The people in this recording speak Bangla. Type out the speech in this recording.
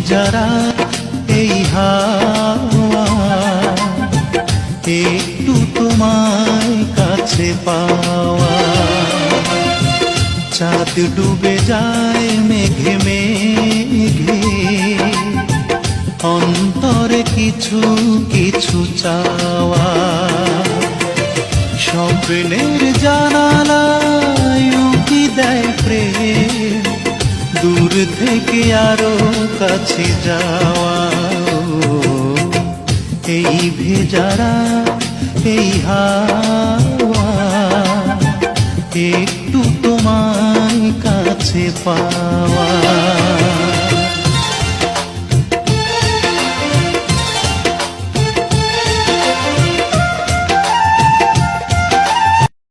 ভেজারা এই হাওয়া, একটু তোমায় কাছে পাওয়া। চাঁদ ডুবে যায় মেঘে মেঘে, অন্তরে কিছু কিছু চাওয়া। স্বপ্নের জানালায় উকি দেয় প্রেম, দূর থেকে আরো কাছে যাওয়া। এই ভেজারা এই হাওয়া, একটু তোমায় কাছে পাওয়া।